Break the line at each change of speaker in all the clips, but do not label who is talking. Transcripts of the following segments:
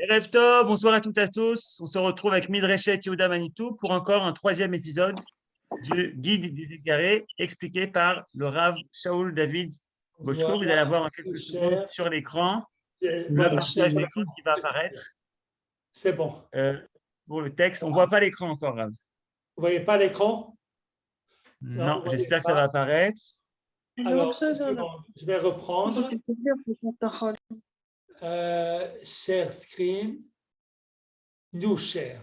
Erev Tov, bonsoir à toutes et à tous. On se retrouve avec Midreshet Yehuda Manitou pour encore un troisième épisode du Guide des Égarés, expliqué par le Rav Shaul David Bochko. Vous allez
Voilà,
avoir en quelques secondes
cher.
sur l'écran le
Voilà,
partage d'écran qui va apparaître
c'est bon.
pour le texte. On ne voit pas l'écran encore, Rav.
Vous voyez pas l'écran? Non,
Non,
vous voyez
j'espère que ça
pas.
va apparaître.
Alors, je vais reprendre. Share screen, new share.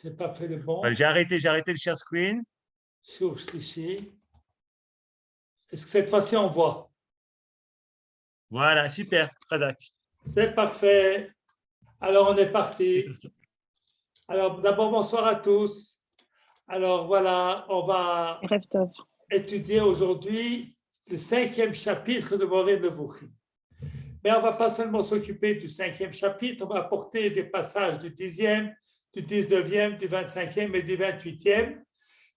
Je n'ai pas fait le bon.
Voilà, j'ai arrêté le share screen.
Sur ici. Est-ce que cette fois-ci on voit?
Voilà, super, Razak.
C'est parfait. Alors, on est parti. Alors, d'abord, bonsoir à tous. Alors, voilà, on va étudier aujourd'hui le 5e chapitre de Moreh Nevuchim. Mais on ne va pas seulement s'occuper du 5e chapitre, on va apporter des passages du 10e, du 19e, du 25e et du 28e,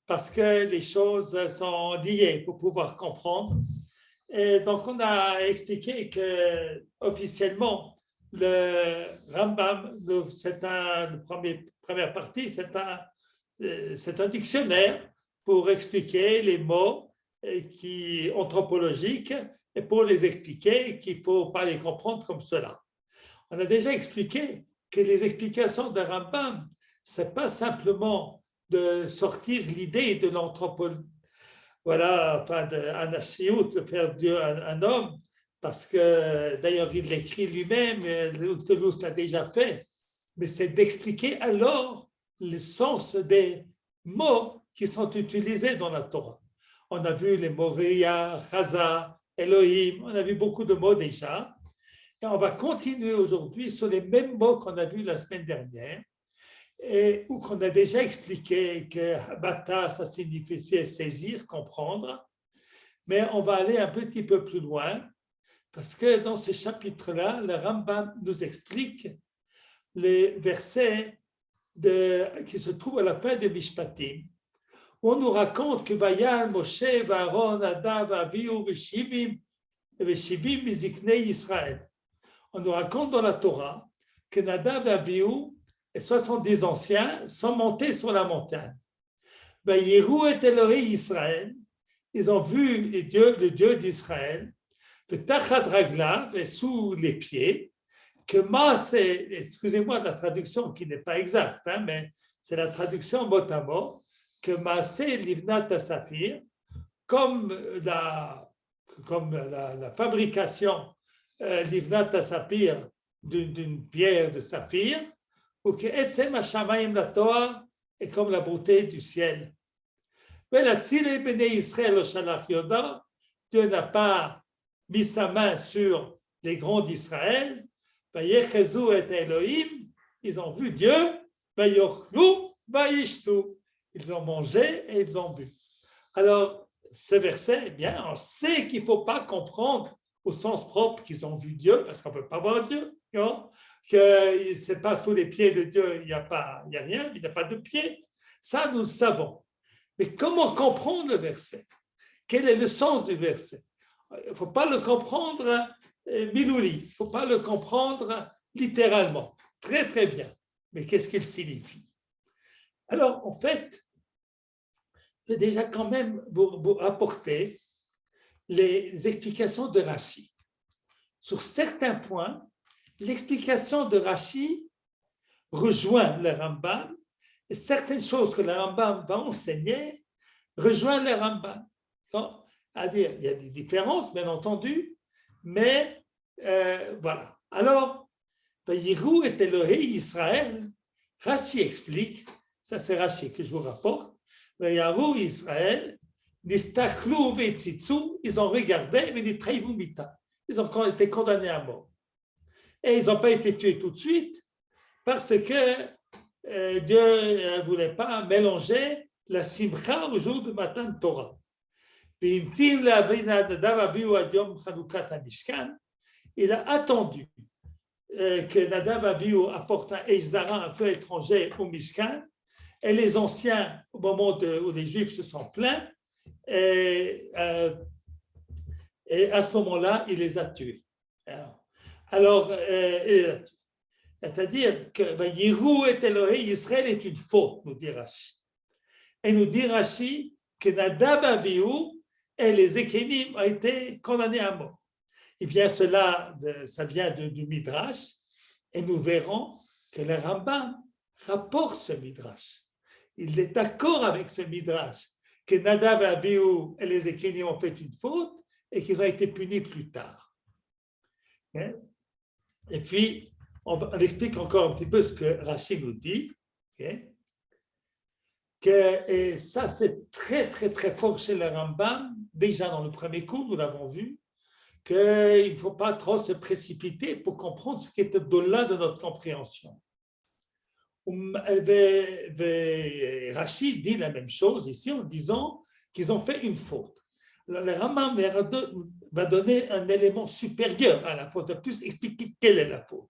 parce que les choses sont liées pour pouvoir comprendre. Et donc, on a expliqué que officiellement, le Rambam, première partie, c'est un dictionnaire pour expliquer les mots anthropologiques et pour les expliquer qu'il ne faut pas les comprendre comme cela. On a déjà expliqué que les explications de Rambam, ce n'est pas simplement de sortir l'idée de l'anthropologie, voilà, enfin, un ashiout, de faire Dieu un homme, parce que d'ailleurs il l'écrit lui-même, Toulouse l'a déjà fait, mais c'est d'expliquer alors le sens des mots qui sont utilisés dans la Torah. On a vu les mots Ria, Chaza, Elohim, on a vu beaucoup de mots déjà. Et on va continuer aujourd'hui sur les mêmes mots qu'on a vus la semaine dernière, et où qu'on a déjà expliqué que Bata, ça signifiait saisir, comprendre. Mais on va aller un petit peu plus loin, parce que dans ce chapitre-là, le Rambam nous explique les versets qui se trouvent à la fin de Mishpatim. On nous raconte que Vayal, Moshe, Aaron, Nadav, Avihu, Shivim Miziknei Israël. On nous raconte dans la Torah que Nadav et Avihu et 70 anciens sont montés sur la montagne. Vayeru et Elohim Israël, ils ont vu le Dieu d'Israël, Tachat Raglav, et sous les pieds, que Maaseh, excusez-moi de la traduction qui n'est pas exacte, mais c'est la traduction mot à mot, que Maaseh Livnat Saphir, comme la fabrication Livnat Saphir d'une pierre de saphir, ou que Etzem Hashamayim la Torah est comme la beauté du ciel. Mais la Tzile Bnei Israël au Shalach Yoda, Dieu n'a pas mis sa main sur les grands d'Israël. Vayechezu et Elohim, ils ont vu Dieu. Vayochlu, vayishtu, ils ont mangé et ils ont bu. Alors, ce verset, eh bien, on sait qu'il ne faut pas comprendre au sens propre qu'ils ont vu Dieu, parce qu'on ne peut pas voir Dieu, non? Que ce n'est pas sous les pieds de Dieu, il n'y a rien, il n'y a pas de pied. Ça, nous le savons. Mais comment comprendre le verset? Quel est le sens du verset? Il ne faut pas le comprendre milouli, il ne faut pas le comprendre littéralement. Très, très bien. Mais qu'est-ce qu'il signifie? Alors, en fait, je vais déjà quand même vous apporter les explications de Rashi. Sur certains points, l'explication de Rashi rejoint le Rambam et certaines choses que le Rambam va enseigner rejoignent le Rambam. C'est-à-dire, il y a des différences, bien entendu, mais voilà. Alors, Vayiru et Elohim Israël, Rashi explique, ça c'est Rashi que je vous rapporte, Vayiru Israël, Nistaklu ve'tzitzu, ils ont regardé, mais ils ont été condamnés à mort. Et ils n'ont pas été tués tout de suite parce que Dieu ne voulait pas mélanger la simcha au jour du matin de Torah. Il a attendu que Nadav Avihu apporte un Ezara, un feu étranger au Mishkan, et les anciens, au moment où les Juifs se sont plaints, et à ce moment-là, il les a tués. Alors C'est-à-dire que Vayiru et Elohei Israël est une faute, nous dit Rashi. Et nous dit Rashi que Nadav Avihu et les Ekenim ont été condamnés à mort. Et bien ça vient du Midrash, et nous verrons que le Rambam rapporte ce Midrash. Il est d'accord avec ce Midrash, que Nadav Avihu et les Ekenim ont fait une faute et qu'ils ont été punis plus tard. Et puis, on explique encore un petit peu ce que Rashi nous dit, et ça c'est très très très fort chez le Rambam. Déjà dans le premier cours, nous l'avons vu, qu'il ne faut pas trop se précipiter pour comprendre ce qui est au-delà de notre compréhension. Rashi dit la même chose ici en disant qu'ils ont fait une faute. Le Rambam va donner un élément supérieur à la faute, va plus expliquer quelle est la faute.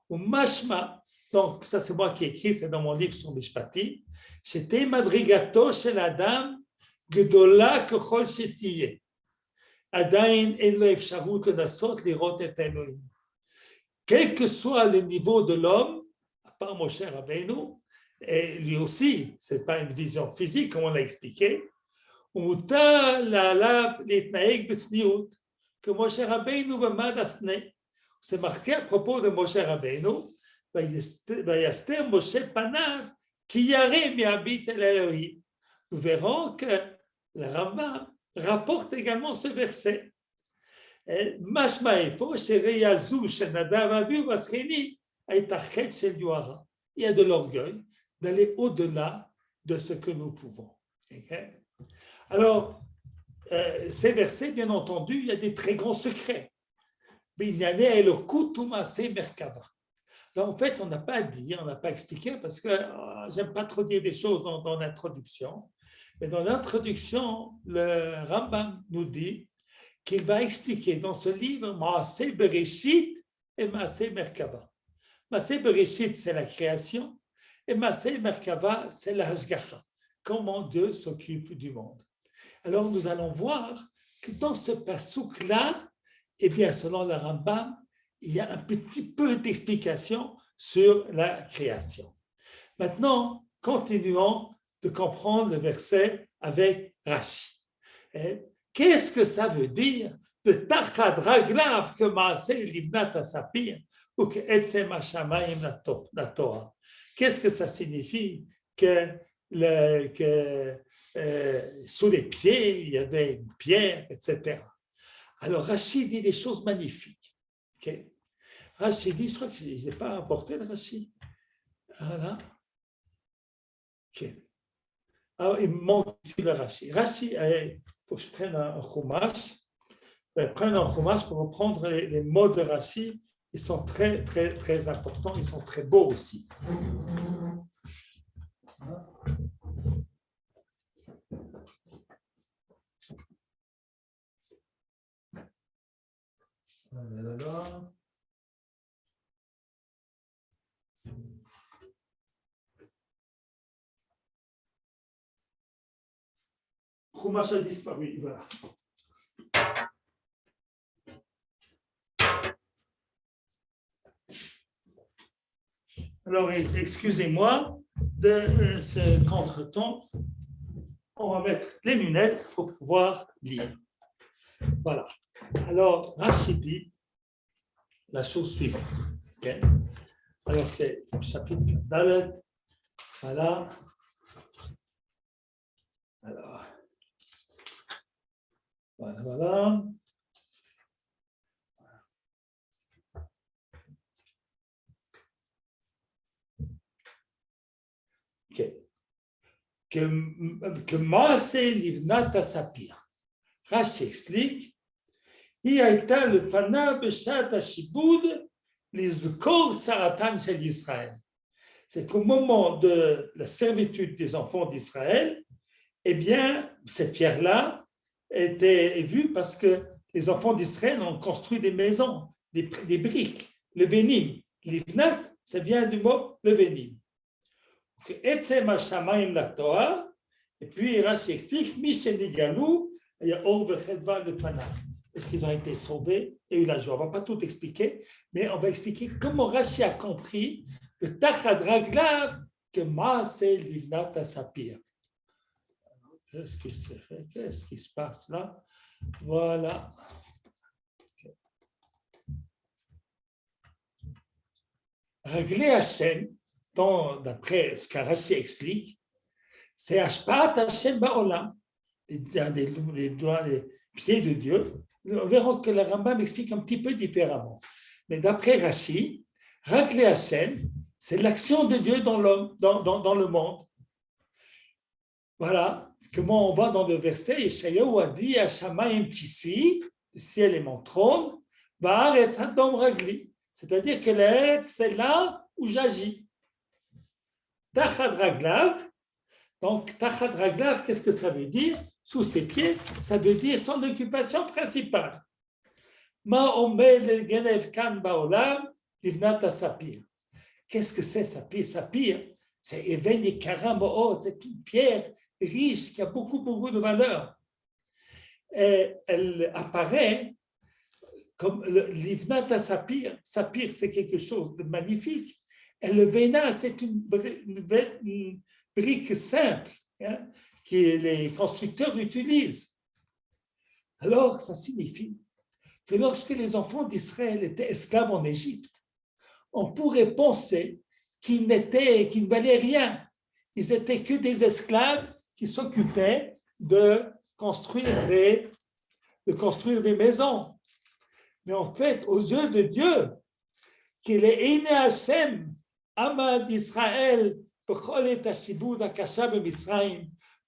Au Mashma, donc ça c'est moi qui ai écrit, c'est dans mon livre sur Mishpatim, c'était Madrigato shel Adam Gdola kechol shetiyeh. Adain en lo efsharut lenasot lirot et Elohim. Quel que soit le niveau de l'homme, à part Moshe Rabbeinu, et lui aussi, ce n'est pas une vision physique, comme on l'a expliqué, que Moshe Rabbeinu b'mad asneh. C'est marqué à propos de Moshe Rabbeinu, Vayaster Moshe panav ki yareh mi'abit el Elohim. Nous verrons que le Rambam rapporte également ce verset. Mashma efo shereyazu shenadav avihu vascheni aitachet shel yuara. Il y a de l'orgueil d'aller au-delà de ce que nous pouvons. Okay? Alors, ces versets, bien entendu, il y a des très grands secrets. Alors, en fait, on n'a pas dit, on n'a pas expliqué, parce que j'aime pas trop dire des choses dans l'introduction, mais dans l'introduction, le Rambam nous dit qu'il va expliquer dans ce livre Maaseh Bereshit et Maaseh Merkava. Maaseh Bereshit, c'est la création, et Maaseh Merkava, c'est la Hashgacha, comment Dieu s'occupe du monde. Alors, nous allons voir que dans ce passouk-là, eh bien, selon le Rambam, il y a un petit peu d'explication sur la création. Maintenant, continuons de comprendre le verset avec Rashi. Qu'est-ce que ça veut dire de tachad raglav que maaseh livnat asapir ou que etzem hashamayim la Torah? Qu'est-ce que ça signifie que sous les pieds, il y avait une pierre, etc. Alors, Rashi dit des choses magnifiques. Okay? Rashi dit, je crois que je n'ai pas apporté le Rashi. Voilà. Okay. Alors, il manque ici le Rashi. Rashi, il faut que je prenne un chumash. Prendre un chumash pour reprendre les mots de Rashi. Ils sont très, très, très importants. Ils sont très beaux aussi. Chumash a disparu, voilà. Alors, excusez-moi de ce contretemps. On va mettre les lunettes pour pouvoir lire. Voilà. Alors, Rashi dit la chose suivante. Okay? Alors, c'est chapitre 4. Voilà. Alors, voilà. Okay. Que Maaseh livnat asapir. Rashi explique, il a été le fana beshat hashibud lizkor tzaratan shel Israël. C'est qu'au moment de la servitude des enfants d'Israël, eh bien, cette pierre-là était vue parce que les enfants d'Israël ont construit des maisons, des briques, le venim. Livnat, ça vient du mot le venim. Etzem hashamayim la Torah, et puis Rashi explique, Mishenigalu, il y a or vechedva le fana. parce qu'ils ont été sauvés et eu la joie. On ne va pas tout expliquer, mais on va expliquer comment Rashi a compris le Tachad Raglav que Ma c'est Livnat Sapir. Qu'est-ce qui se passe là? Voilà. Régler Hachem, d'après ce qu'Arashi explique, c'est Ashpaat Hachem Ba'olam, les pieds de Dieu. On verra que le Rambam explique un petit peu différemment. Mais d'après Rashi, Régler Hachem, c'est l'action de Dieu dans le monde. Voilà comment on va dans le verset. Yeshayahu a dit à Shamayim Kisi, le ciel est mon trône, Ba'aretz Hadom Ragli. C'est-à-dire que l'Eretz, c'est là où j'agis. Tachad Raglav, donc Tachad Raglav, qu'est-ce que ça veut dire? Sous ses pieds, ça veut dire son occupation principale. Ma omel genev kan baolam livnat sapir. Qu'est-ce que c'est sapir? Sapir, c'est Even Yekara Mo'od, c'est une pierre riche qui a beaucoup, beaucoup de valeur. Et elle apparaît comme l'Ivnat Sapir. Sapir, c'est quelque chose de magnifique. Et le Véna, c'est une brique simple que les constructeurs utilisent. Alors, ça signifie que lorsque les enfants d'Israël étaient esclaves en Égypte, on pourrait penser qu'ils ne valaient rien. Ils n'étaient que des esclaves qui s'occupaient de construire des maisons. Mais en fait, aux yeux de Dieu, qu'il est Einé Hashem, Amad Israël,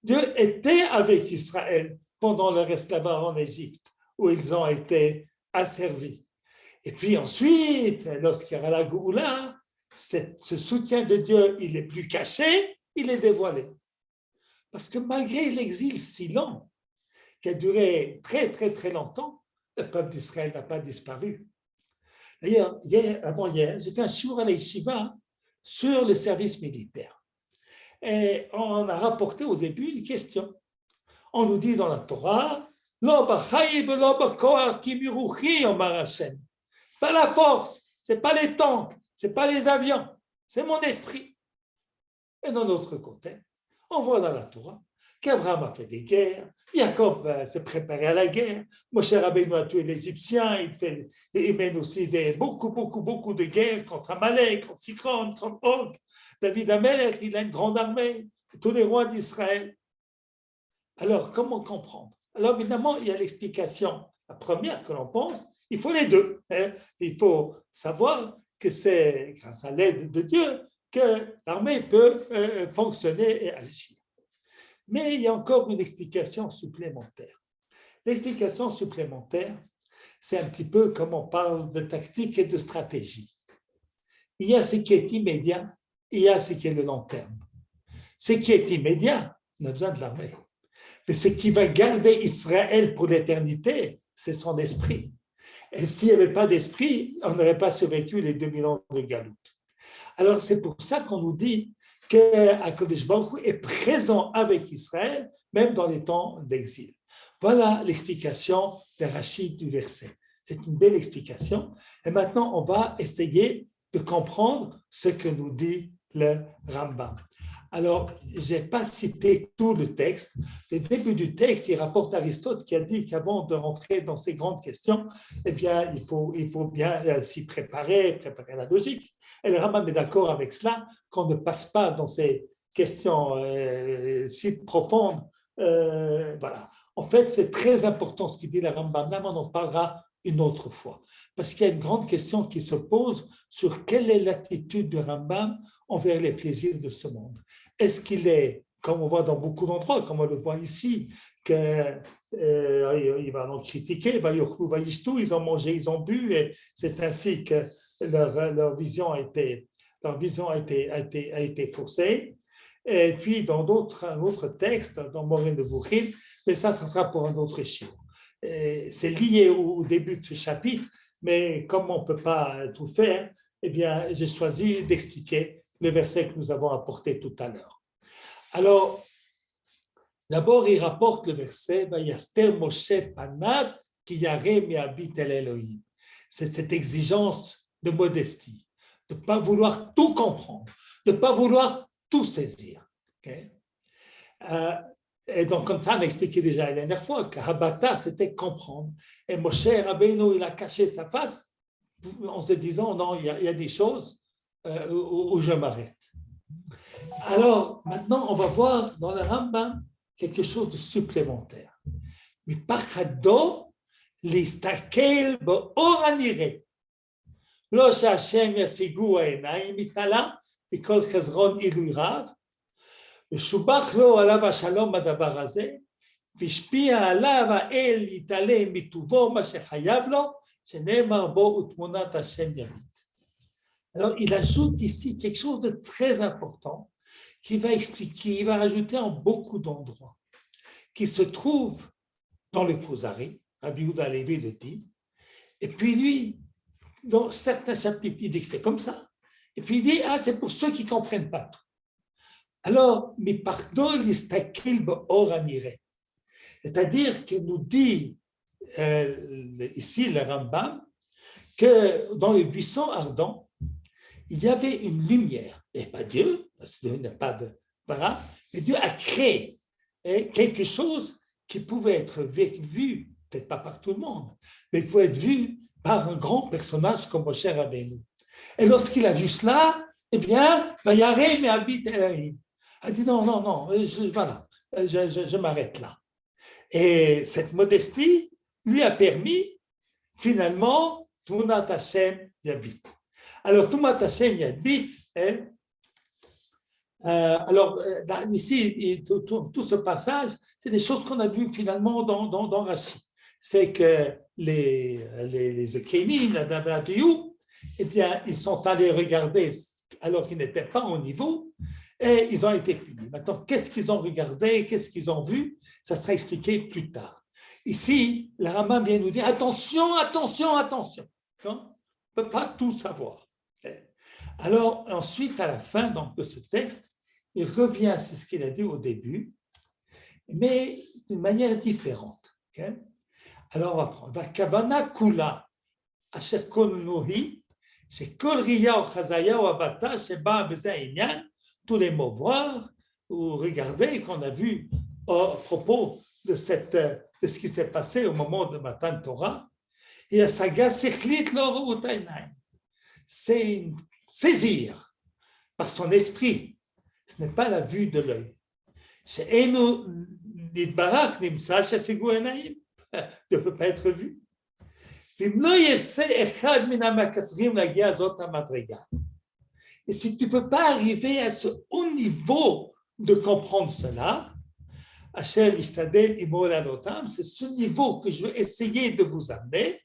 Dieu était avec Israël pendant leur esclavage en Égypte, où ils ont été asservis. Et puis ensuite, lorsqu'il y aura la Goula, ce soutien de Dieu, il est plus caché, il est dévoilé. Parce que malgré l'exil si long, qui a duré très, très, très longtemps, le peuple d'Israël n'a pas disparu. D'ailleurs, avant-hier, j'ai fait un shiur à l'Yeshiva sur le service militaire. Et on a rapporté au début une question. On nous dit dans la Torah, pas la force, ce n'est pas les tanks, ce n'est pas les avions, c'est mon esprit. Et d'un autre côté, on voit dans la Torah qu'Abraham a fait des guerres, Yaakov s'est préparé à la guerre, Moshe Rabbeinu a tué les Égyptiens, il mène aussi beaucoup de guerres contre Amalek, contre Sikron, contre Og. David Amelech, il a une grande armée, tous les rois d'Israël. Alors, comment comprendre? Alors, évidemment, il y a l'explication, la première que l'on pense, il faut les deux. Il faut savoir que c'est grâce à l'aide de Dieu que l'armée peut fonctionner et agir. Mais il y a encore une explication supplémentaire. L'explication supplémentaire, c'est un petit peu comme on parle de tactique et de stratégie. Il y a ce qui est immédiat, il y a ce qui est le long terme. Ce qui est immédiat, on a besoin de l'armée. Mais ce qui va garder Israël pour l'éternité, c'est son esprit. Et s'il n'y avait pas d'esprit, on n'aurait pas survécu les 2000 ans de Galout. Alors c'est pour ça qu'on nous dit qu'Akadosh Baruch Hu est présent avec Israël, même dans les temps d'exil. Voilà l'explication de Rachid du verset. C'est une belle explication. Et maintenant, on va essayer de comprendre ce que nous dit le Rambam. Alors, je n'ai pas cité tout le texte. Le début du texte, il rapporte Aristote qui a dit qu'avant de rentrer dans ces grandes questions, eh bien, il faut bien s'y préparer la logique. Et le Rambam est d'accord avec cela, qu'on ne passe pas dans ces questions si profondes. Voilà. En fait, c'est très important ce qu'il dit le Rambam. Là, on en parlera une autre fois. Parce qu'il y a une grande question qui se pose sur quelle est l'attitude du Rambam envers les plaisirs de ce monde. Est-ce qu'il est, comme on voit dans beaucoup d'endroits, comme on le voit ici, qu'il va en critiquer, ils ont mangé, ils ont bu, et c'est ainsi que leur vision a été faussée. Et puis dans d'autres textes, dans Moreh Nevuchim, mais ça sera pour un autre shiur. C'est lié au début de ce chapitre, mais comme on ne peut pas tout faire, eh bien, j'ai choisi d'expliquer le verset que nous avons apporté tout à l'heure. Alors, d'abord, il rapporte le verset « Vayaster Moshe panav qui yaré mi habite Elohim. C'est cette exigence de modestie, de ne pas vouloir tout comprendre, de ne pas vouloir tout saisir. Okay? Et donc, comme ça, on a expliqué déjà la dernière fois que Habata, c'était comprendre. Et Moshe Rabbeinu, il a caché sa face en se disant, non, il y a des choses où je m'arrête. Alors, maintenant, on va voir dans le Rambam quelque chose de supplémentaire. Mais pachado listakel באור הנראה. לא שהשם ישיגו העיניים מתעלה, מכל חזרון עילוי רב, ושובח לו עליו השלום בדבר הזה, והשפיע עליו האל יתעלה מטובו מה שחייב לו, שנאמר בו ותמונת השם יביט. Alors, il ajoute ici quelque chose de très important qui va expliquer, il va rajouter en beaucoup d'endroits, qui se trouve dans le Kuzari, Rabbi Yehuda Halevi le dit, et puis lui, dans certains chapitres, il dit que c'est comme ça, et puis il dit, ah, c'est pour ceux qui ne comprennent pas tout. Alors, mi pardon l'istakil be'or hanireh, c'est-à-dire que nous dit ici le Rambam que dans le buisson ardent, il y avait une lumière, et pas Dieu, parce que Dieu n'a pas de... Voilà, mais Dieu a créé quelque chose qui pouvait être vu, peut-être pas par tout le monde, mais qui pouvait être vu par un grand personnage comme Moshe Rabbeinu. Et lorsqu'il a vu cela, eh bien, Vayareh mi habite Elohim. Il a dit non, je m'arrête là. Et cette modestie lui a permis, finalement, Tmunat Hashem Yabit. Alors, Tmunat Hashem Yabit, alors, ici, tout ce passage, c'est des choses qu'on a vues finalement dans Rashi. C'est que les Ekénim, la Dabadiou, eh bien, ils sont allés regarder alors qu'ils n'étaient pas au niveau et ils ont été punis. Maintenant, qu'est-ce qu'ils ont regardé, qu'est-ce qu'ils ont vu, ça sera expliqué plus tard. Ici, le Rambam vient nous dire attention, attention, attention. On ne peut pas tout savoir. Alors, ensuite, à la fin donc, de ce texte, il revient, c'est ce qu'il a dit au début, mais d'une manière différente. Okay? Alors, on va prendre. Vakavana kula, asher kol nuhi, shekol riya ou chazaya ou abata, sheba beza inyan, tous les mots voir ou regarder qu'on a vu à propos de ce qui s'est passé au moment de Matan Torah, et à saga sechlit l'or utainaim. C'est saisir par son esprit. Ce n'est pas la vue de l'œil. Ne peut pas être vu. Et si tu ne peux pas arriver à ce haut niveau de comprendre cela, c'est ce niveau que je vais essayer de vous amener.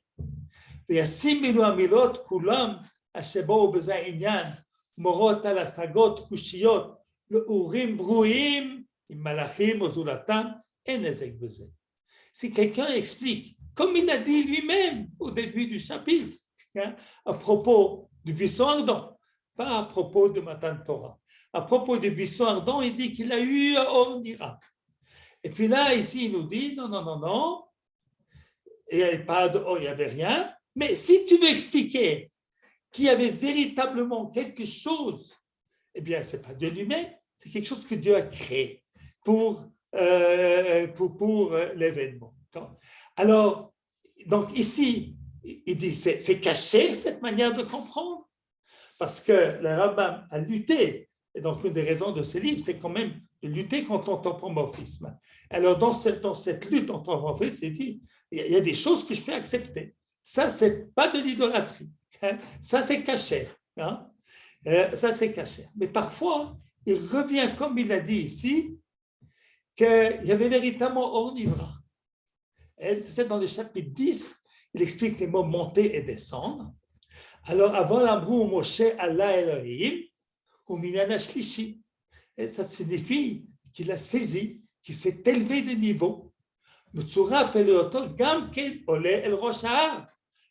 מורות על השגות חושיות לאורים ברואים עם מלאכים או זולתם, אין נזק בזה. Si quelqu'un explique, comme il a dit lui-même au début du chapitre, à propos du buisson ardent, pas à propos de Matan Torah, à propos du buisson ardent, il dit qu'il a eu un or miracle. Et puis là, ici, il nous dit, non, il n'y avait pas de or, il n'y avait rien, mais si tu veux expliquer qu'il y avait véritablement quelque chose, eh bien, ce n'est pas Dieu lui-même, c'est quelque chose que Dieu a créé pour l'événement. Alors, donc ici, il dit c'est caché cette manière de comprendre, parce que le Rambam a lutté, et donc une des raisons de ce livre, c'est quand même de lutter contre l'anthropomorphisme. Alors, dans cette lutte anthropomorphisme, il dit il y a des choses que je peux accepter. Ça, ce n'est pas de l'idolâtrie. Ça, c'est caché. Hein? Ça, c'est caché. Mais parfois, il revient, comme il a dit ici, qu'il y avait véritablement Ornivra. C'est dans le chapitre 10, il explique les mots monter et descendre. Alors, avant l'ambrou Moshe Allah Elohim, ou Minyan Shlishi. Et ça signifie qu'il a saisi, qu'il s'est élevé de niveau. Mutsura appelle auto Gam Ken Ole El Rosh Ha'ar.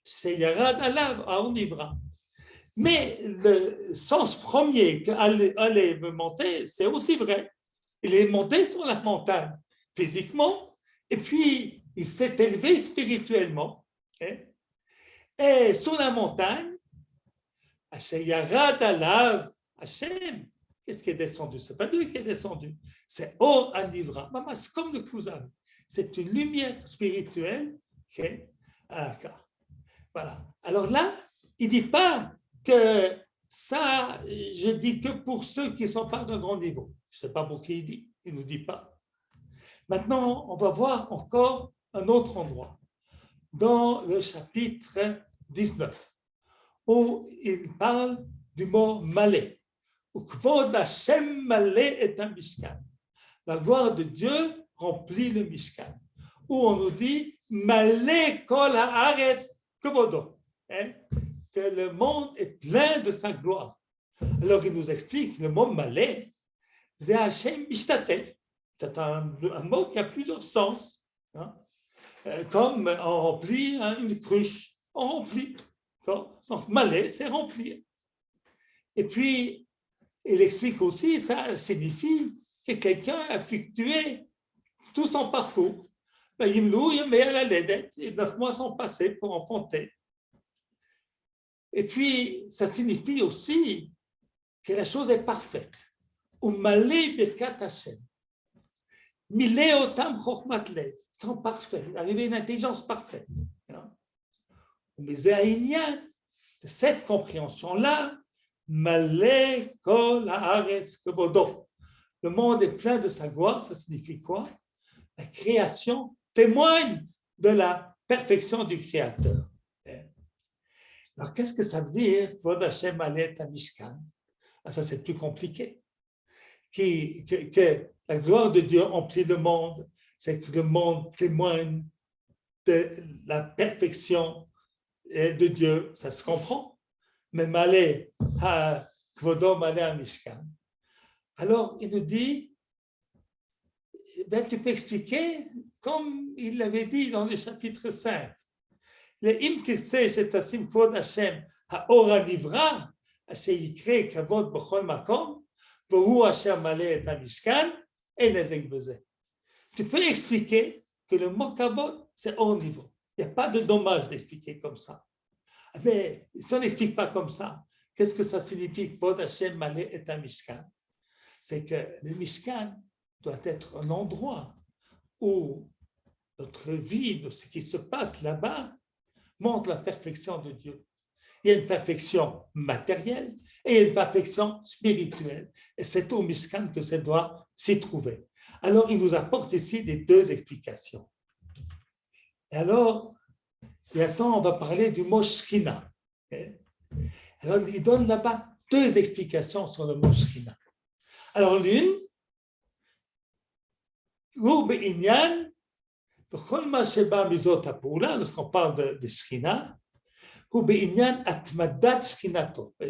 C'est Yarad Alav, Ornivra. Mais le sens premier qu'aller veut monter, c'est aussi vrai. Il est monté sur la montagne physiquement, et puis il s'est élevé spirituellement, hein, et sur la montagne, Yarad alav Hashem, qu'est-ce qui est descendu? Ce n'est pas lui qui est descendu, c'est Or Anivra, c'est comme le cousin, c'est une lumière spirituelle qui est voilà. Alors là, il ne dit pas que ça, je dis que pour ceux qui ne sont pas d'un grand niveau. Je ne sais pas pour qui il ne nous dit pas. Maintenant, on va voir encore un autre endroit, dans le chapitre 19, où il parle du mot malé. Kvod Hashem malé est un mishkan. La gloire de Dieu remplit le mishkan. Où on nous dit malé kol haaretz kvodo, que le monde est plein de sa gloire. Alors il nous explique le mot malé, c'est Hashem mishtatef. C'est un mot qui a plusieurs sens, hein? Comme on remplit une cruche, on remplit. Donc malé, c'est remplir. Et puis, il explique aussi, ça signifie que quelqu'un a effectué tout son parcours. Et 9 mois sont passés pour enfanter. Et puis, ça signifie aussi que la chose est parfaite. Malé birkat Hashem. Milé otam chokhmat lev, sont parfaits, arriver à une intelligence parfaite. Mais de cette compréhension-là, malé kol haaretz kvodo. Le monde est plein de sa gloire, ça signifie quoi? La création témoigne de la perfection du Créateur. Alors, qu'est-ce que ça veut dire? Kvod Hashem malé et mishkan. Ça, c'est plus compliqué. Que la gloire de Dieu emplit le monde, c'est que le monde témoigne de la perfection de Dieu, ça se comprend. Mais malé ha kvodo malé ha mishkan. Alors, il nous dit, ben, tu peux expliquer comme il l'avait dit dans le chapitre 5. Le im tirtse shetasim kvod Hashem haor hanivra asher yikre kavod b'chol makom. Tu peux expliquer que le mot kavod, c'est hors niveau. Il n'y a pas de dommage d'expliquer comme ça. Mais si on n'explique pas comme ça, qu'est-ce que ça signifie? Kvod Hashem malé et un mishkan. C'est que le mishkan doit être un endroit où notre vie, de ce qui se passe là-bas, montre la perfection de Dieu. Il y a une perfection matérielle et une perfection spirituelle. Et c'est au Mishkan que ça doit s'y trouver. Alors, il nous apporte ici des deux explications. Et alors, on va parler du mot Shekhinah. Alors, il donne là-bas deux explications sur le mot Shekhinah. Alors, l'une, lorsqu'on parle de Shekhinah, il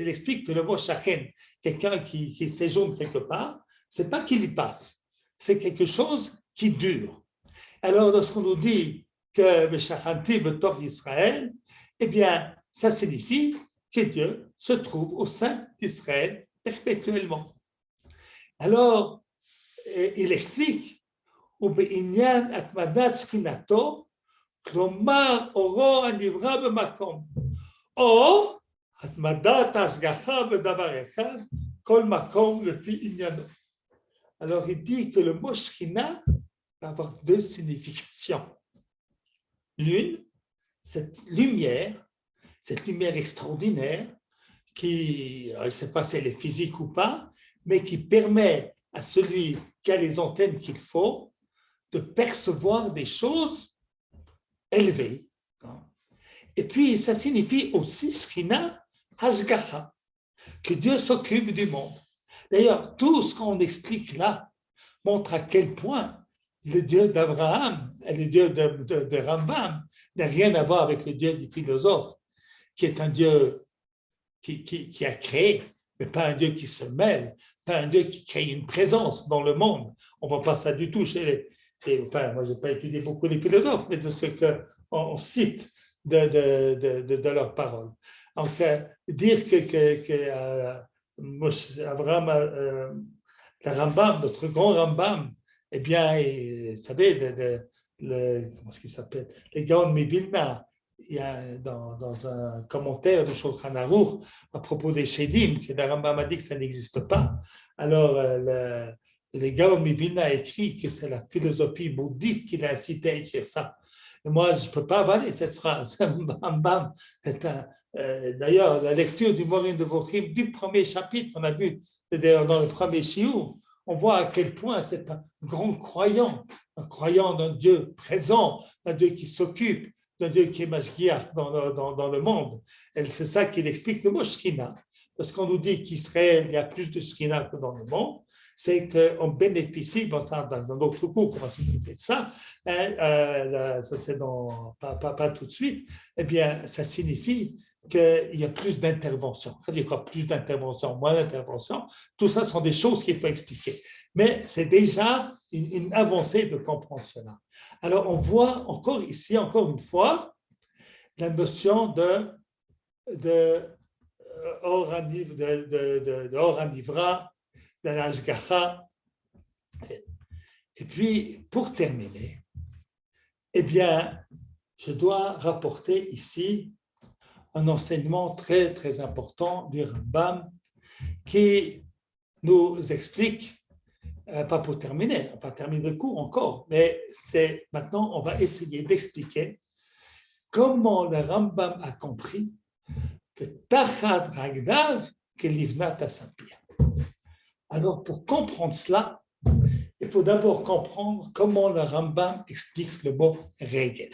explique que le mot shachen, quelqu'un qui séjourne quelque part, c'est pas qu'il y passe, c'est quelque chose qui dure. Alors, lorsqu'on nous dit que le shachanti betor Israël, eh bien, ça signifie que Dieu se trouve au sein d'Israël perpétuellement. Alors, il explique ובעניין התמדת שכינתו, כלומר אורו הנברא במקום, או התמדת ההשגחה בדבר אחד, כל מקום לפי עניינו. Alors il dit que le mot Shekhinah va avoir deux significations. L'une, cette lumière extraordinaire qui, je ne sais pas si elle est physique ou pas, mais qui permet à celui qui a les antennes qu'il faut de percevoir des choses élevées. Et puis, ça signifie aussi, Shekhinah, Hashgacha, que Dieu s'occupe du monde. D'ailleurs, tout ce qu'on explique là montre à quel point le Dieu d'Abraham et le Dieu de Rambam n'a rien à voir avec le Dieu des philosophes, qui est un Dieu qui a créé, mais pas un Dieu qui se mêle, pas un Dieu qui crée une présence dans le monde. On ne voit pas ça du tout chez moi, je n'ai pas étudié beaucoup les philosophes, mais de ce qu'on cite de leurs paroles. Donc, dire que Abraham, le Rambam, notre grand Rambam, eh bien, vous savez, comment est-ce qu'il s'appelle, les Gaon Mivilna, il y a dans un commentaire du Shulchan Aruch à propos des Shedim, que le Rambam a dit que ça n'existe pas. Alors, les Gaon Mivilna a écrit que c'est la philosophie bouddhiste qui l'a incité à écrire ça. Et moi, je ne peux pas avaler cette phrase. Rambam, d'ailleurs, la lecture du Morin de Vochim, du premier chapitre qu'on a vu dans le premier shiur, on voit à quel point c'est un grand croyant, un croyant d'un Dieu présent, d'un Dieu qui s'occupe, d'un Dieu qui est Mashgiach dans le monde. Et c'est ça qu'il explique le mot Shekhinah. Parce qu'on nous dit qu'Israël, il y a plus de Shekhinah que dans le monde, c'est qu'on bénéficie, bon, ça, dans un autre cours, on va s'occuper de ça, hein, ça c'est pas tout de suite, eh bien, ça signifie qu'il y a plus d'intervention. Ça veut dire quoi? Plus d'intervention, moins d'intervention. Tout ça sont des choses qu'il faut expliquer. Mais c'est déjà une avancée de comprendre cela. Alors, on voit encore ici, encore une fois, la notion de Or Anivra, de l'Ashgacha. Et puis, pour terminer, eh bien, je dois rapporter ici un enseignement très, très important du Rambam qui nous explique, pas pour terminer, on va pas terminer le cours encore, mais c'est maintenant, on va essayer d'expliquer comment le Rambam a compris que Tachad Ragdav que Livnat Asapia. Alors, pour comprendre cela, il faut d'abord comprendre comment le Rambam explique le mot Regel.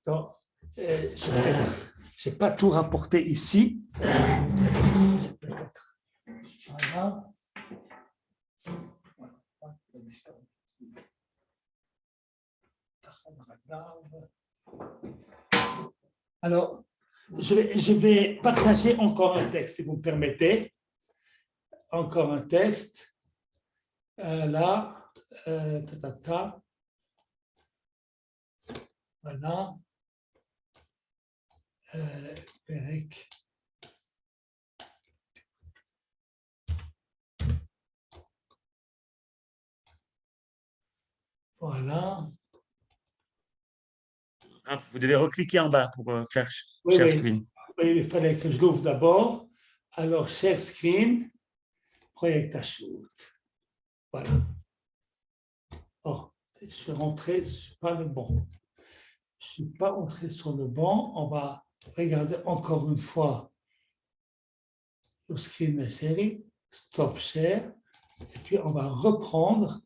Donc, je n'ai pas tout rapporté ici. Voilà. Alors, je vais partager encore un texte, si vous me permettez. Encore un texte. Là, voilà. Perek. Voilà.
Vous devez recliquer en bas pour faire
Oui,
share
oui.
screen.
Oui, il fallait que je l'ouvre d'abord. Alors, share screen, project Ashut. Voilà. Oh, je suis rentré sur pas le bon. Je ne suis pas entré sur le banc. On va regarder encore une fois le screen de la série. Stop share. Et puis, on va reprendre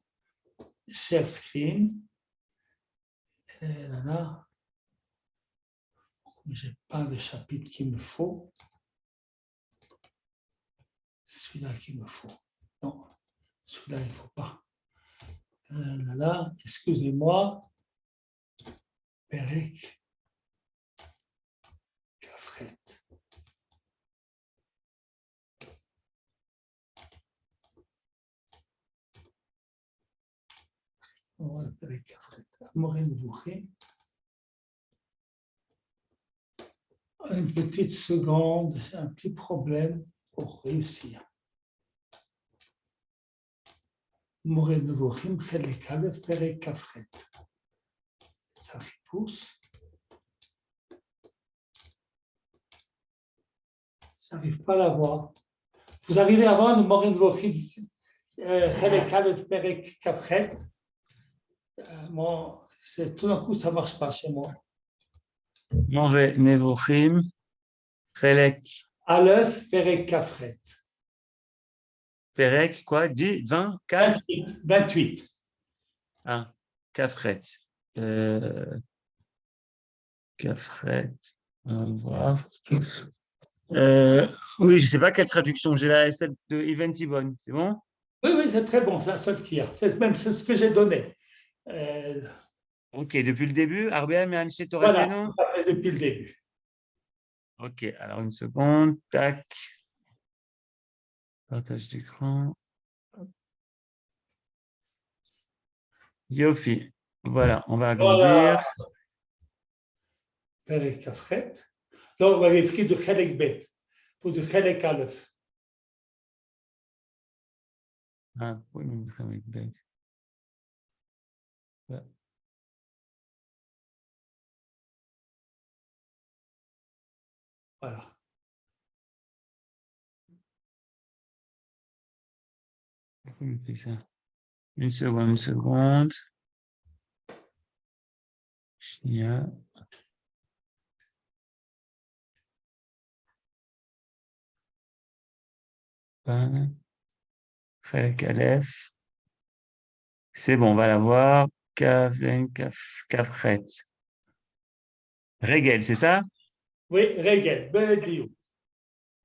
share screen. Et là, je n'ai pas le chapitre qu'il me faut. Celui-là qu'il me faut. Non, celui-là, il ne faut pas. Là, excusez-moi. Perek. Kafret. Voilà, Perek Kafret. Morel Vouché. Une petite seconde, j'ai un petit problème pour réussir. Morel Vouchim, Chelek Aleph, Perek Kafret. Ça repousse. Je n'arrive pas à la voir. Vous arrivez à voir le Morel Vouchim, Chelek Aleph, Perek Kafret. Bon, tout d'un coup, ça ne marche pas chez moi.
Moreh Nevochim, Chelek,
Aleph, Perek Kafret.
Perek, quoi? 10, 20, 4?
28.
Ah, Kafret. Kafret. On va voir. Oui, je ne sais pas quelle traduction. J'ai celle de Event Yvonne. C'est bon?
Oui, oui, c'est très bon, c'est la seule qu'il y a. C'est ce que j'ai donné.
Ok, depuis le début, Arbea et Anshe
Voilà,
Torateno.
depuis le début.
Ok, alors une seconde. Tac. Partage d'écran. Yofi. Voilà, on va agrandir.
Voilà. Perek Kafret. Donc, vous avez écrit de Chelek Bet. Ou de Chelek Aleph.
Ah, oui, avec base.
Voilà.
Pourquoi il me fait ça? Une seconde. Shnia. Aleph. C'est bon, on va la voir. Kafret. Regel, c'est ça?
Oui, Regel, Bediou.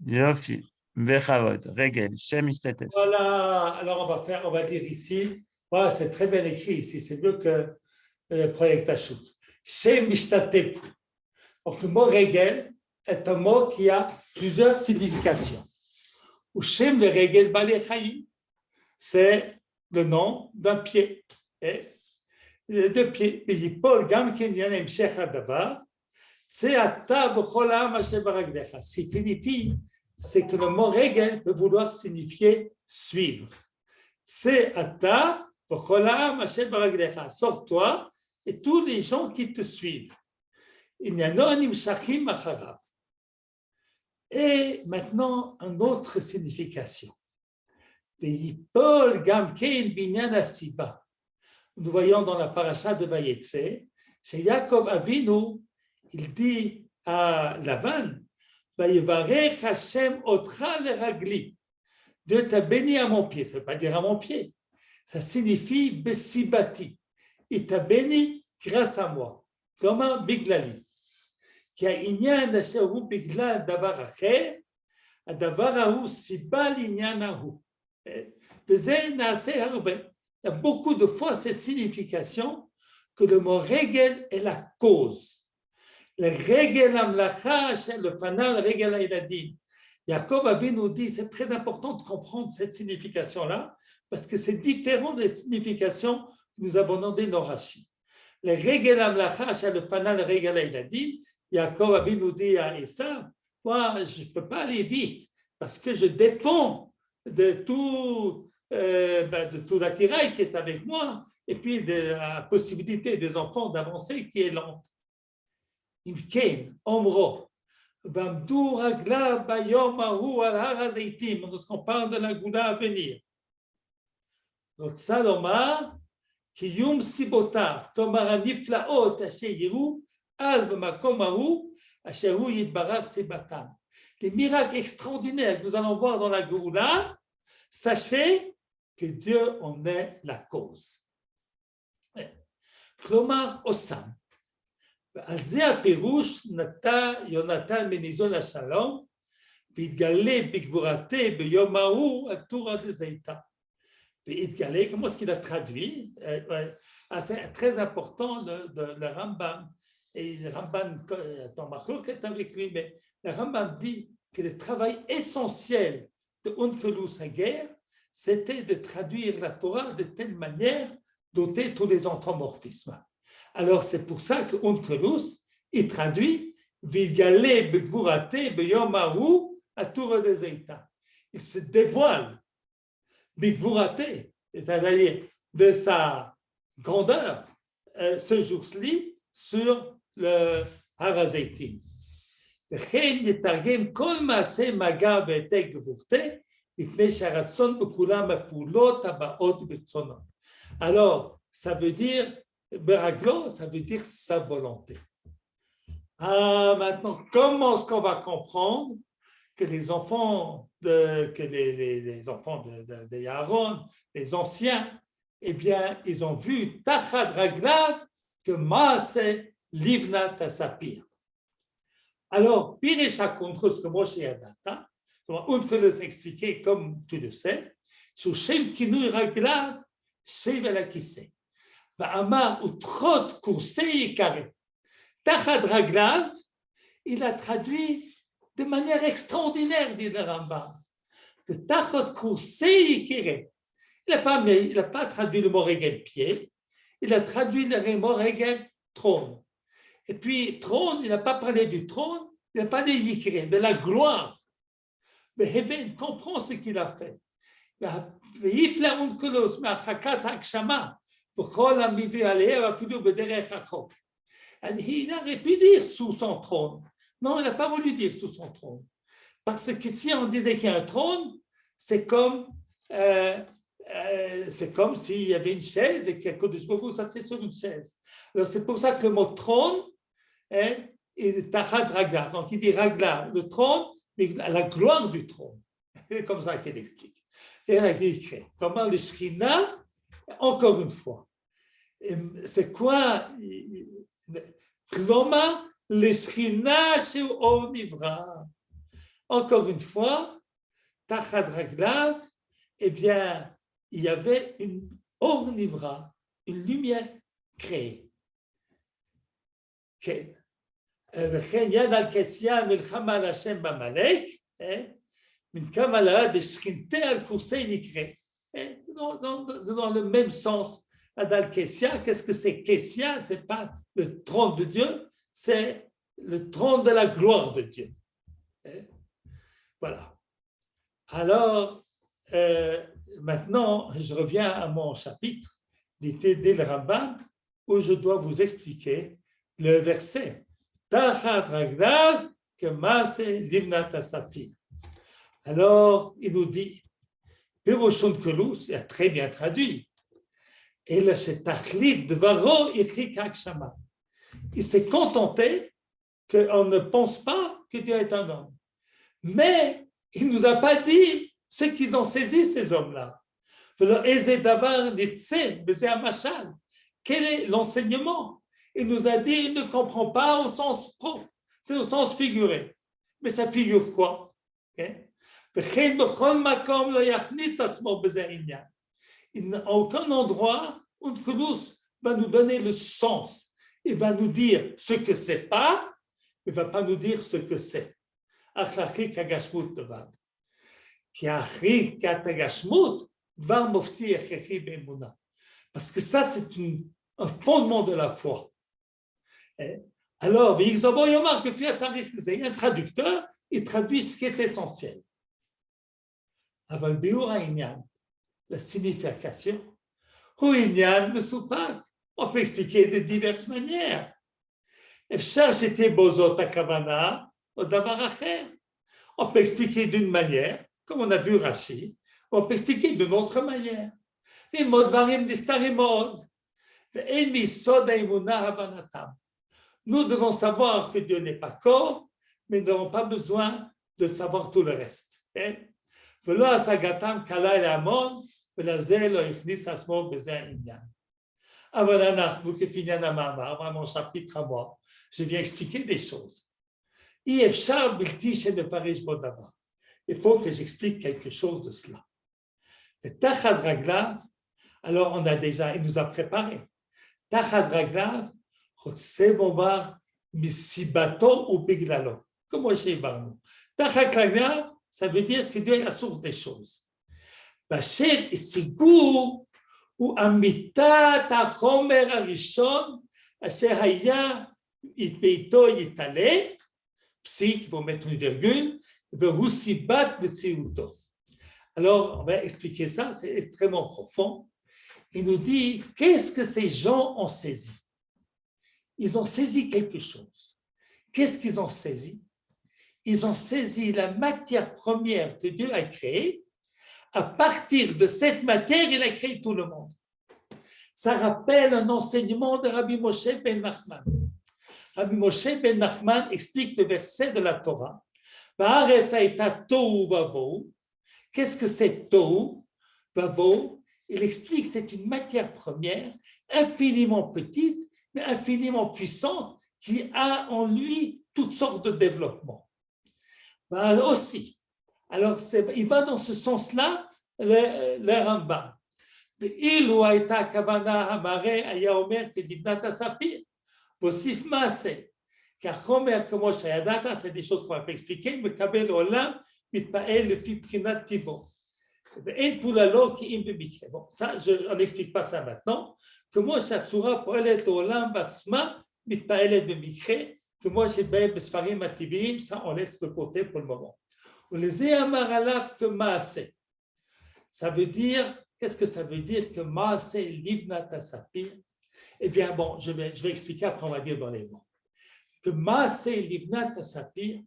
Yofi. Bechavot. Regel. Shem Istatev.
Voilà, alors on va dire ici, voilà, c'est très bien écrit ici, c'est mieux que le projet Tachut. Shem Ishtatev. Donc le mot Regel est un mot qui a plusieurs significations. Ou Shem le Regel Balechayim, c'est le nom d'un pied. Deux pieds. Et Paul Gam Kenyan Emshech Adavar, c'est Ata B'cholam Hashem Baragdecha. Ce qui signifie, c'est que le mot Regel peut vouloir signifier suivre. C'est Ata B'cholam Hashem Baragdecha. Sors-toi et tous les gens qui te suivent. Et maintenant, une autre signification. Nous voyons dans la paracha de Vayetse, c'est Yaakov Avinu, il dit à Lavan, Vayevarech Hashem otra leragli. Dieu t'a béni à mon pied. Ça ne veut pas dire à mon pied. Ça signifie besibati. Il t'a béni grâce à moi. Comme un biglali. Qui a inyan asher hu biglal davar acher, adavar ahu siba l'inyan ahu. Il y a beaucoup de fois cette signification que le mot regel est la cause. Le regel amlacha, le fanal regel haïladim. Yaakov Avinu dit, c'est très important de comprendre cette signification-là, parce que c'est différent des significations que nous avons demandé dans Rashi. Le regel amlacha, le fanal regel haïladim, Yaakov Avinu dit à Esav, moi, je ne peux pas aller vite, parce que je dépends de tout l'attirail qui est avec moi, et puis de la possibilité des enfants d'avancer qui est lente. Imken, Omro, Vamdu Ragla Bayom Ahu al Har HaZeitim, lorsqu'on parle de la Goula à venir. Rotsa lomar, Kiyum Sibota, Tomar Aniflaot, Asher Yiru, Az B'makom Ahu, Asher Hu Yitbarach Sibatam. Les miracles extraordinaires que nous allons voir dans la Goula, sachez que Dieu en est la cause. Klomar Osam. על זה הפירוש נטע יונתן בניזון השלום והתגלה בגבורתה ביום ההוא על טורה דזייתה. והתגלה, comment est-ce qu'il a traduit? C'est très important le Rambam. Et le Rambam, ton Marco est avec lui, mais le Rambam dit que le travail essentiel de Onkelos Hager, c'était de traduire la Torah de telle manière d'ôter tous les anthropomorphismes. Alors, c'est pour ça que Onkelos, il traduit Vigale Begvurate Beyom Ahu Atura de Zeita. Il se dévoile Begvurate, c'est-à-dire de sa grandeur, ce jour-ci sur le Har HaZeitim. וכן נתרגם כל מעשה מגע והעתק גבורתה, מפני שהרצון בכולם הפעולות הבאות ברצונות. Alors, ça veut dire Beraglo, ça veut dire sa volonté. Maintenant, comment est-ce qu'on va comprendre que les enfants de Aaron, les anciens, eh bien, ils ont vu Tachad Raglav que Maaseh Livnat Asapir. Alors, Pirecha contre ce que Moshe Yadata, on peut les expliquer comme tu le sais, sur Shem Kinui Raglav, Shevel Akise. Ba'amar utrot kursei kare. Tachad Raglav, il a traduit de manière extraordinaire, dit le Rambam. Que Tachad kursei kare. Il n'a pas traduit le mot regel pied, il a traduit le mot regel trône. Et puis, trône, il n'a pas parlé du trône, il n'a pas dit yikre, de la gloire. Mais Heven comprend ce qu'il a fait. Il aurait pu dire sous son trône, Non, il n'a pas voulu dire sous son trône. Parce que si on disait qu'il y a un trône, c'est comme s'il y avait une chaise et que Kodesh Baruch Hu s'assied sur une chaise. Alors c'est pour ça que le mot trône est Tachad Raglav. Donc il dit Raglav, le trône, mais la gloire du trône. C'est comme ça qu'il explique. Et il a écrit comment le Shekhinah, encore une fois, c'est quoi Kloma, le Shekhinah chez Or Nivra. Encore une fois, Tachad Raglav, eh bien, il y avait une Or Nivra, une lumière créée. וכן יד על כסיה מלחמה על השם בעמלק, מן כמה לעד דשכינתה על כורסי נקרא. Dans le même sens, Adal Kessia, qu'est-ce que c'est Kessia? Ce n'est pas le trône de Dieu, c'est le trône de la gloire de Dieu. Voilà. Alors, maintenant, je reviens à mon chapitre d'Ité le Rambam, où je dois vous expliquer le verset. Tachat Raglav que Maase Livnat Asafir. Alors, il nous dit, Piroshon Kolus, il a très bien traduit. Et le Shetachlit Dvaro Ichik Akshama. Il s'est contenté qu'on ne pense pas que Dieu est un homme. Mais il ne nous a pas dit ce qu'ils ont saisi, ces hommes-là. Quel est l'enseignement? Il nous a dit, il ne comprend pas au sens propre, c'est au sens figuré. Mais ça figure quoi? À aucun endroit, Unkelus va nous donner le sens. Il va nous dire ce que c'est pas, il ne va pas nous dire ce que c'est. Parce que ça, c'est un fondement de la foi. Alors, il y a un traducteur, il traduit ce qui est essentiel. La signification, on peut expliquer de diverses manières. On peut expliquer d'une manière, comme on a vu Rashi, on peut expliquer d'une autre manière. Nous devons savoir que Dieu n'est pas corps, mais nous n'avons pas besoin de savoir tout le reste. Mon chapitre à moi, je viens expliquer des choses. Il faut que j'explique quelque chose de cela. Tachad Raglav, alors on a déjà, il nous a préparé. Tachad Raglav, Misibato ou Biglalo. Comment chez Barnou. Tachad Raglav, ça veut dire que Dieu est la source des choses. Vacher Isigur ou Amitat Achomer Arishon, Asher Haya Itpeito Yitale, Psy, il faut mettre une virgule, Vehusibat Betsiuto. Alors, on va expliquer ça, c'est extrêmement profond. Il nous dit, qu'est-ce que ces gens ont saisi? Ils ont saisi quelque chose. Qu'est-ce qu'ils ont saisi? Ils ont saisi la matière première que Dieu a créée. À partir de cette matière, il a créé tout le monde. Ça rappelle un enseignement de Rabbi Moshe ben Nachman. Rabbi Moshe ben Nachman explique le verset de la Torah. Qu'est-ce que c'est Tohu Vavo? Il explique que c'est une matière première infiniment petite, mais infiniment puissante, qui a en lui toutes sortes de développements. Aussi. Alors, il va dans ce sens-là, le Rambam. Car comme c'est des choses qu'on va pas expliquer, mais Kabel Olam, Mitpael, le Fiprinat Tivon. Bon, ça, on n'explique pas ça maintenant. Que moi, Shatsura, Poelet Olam, Batsma, Mitpael, Bemikre, que moi, j'ai Bae, Besfarim, Ativim, ça, on laisse de côté pour le moment. On les a amaralaf que Maase. Ça veut dire, qu'est-ce que ça veut dire que Maase, Livnat Asapir? Eh bien, bon, je vais expliquer, après on va dire dans les mots. que Maaseh Livnat Sapir,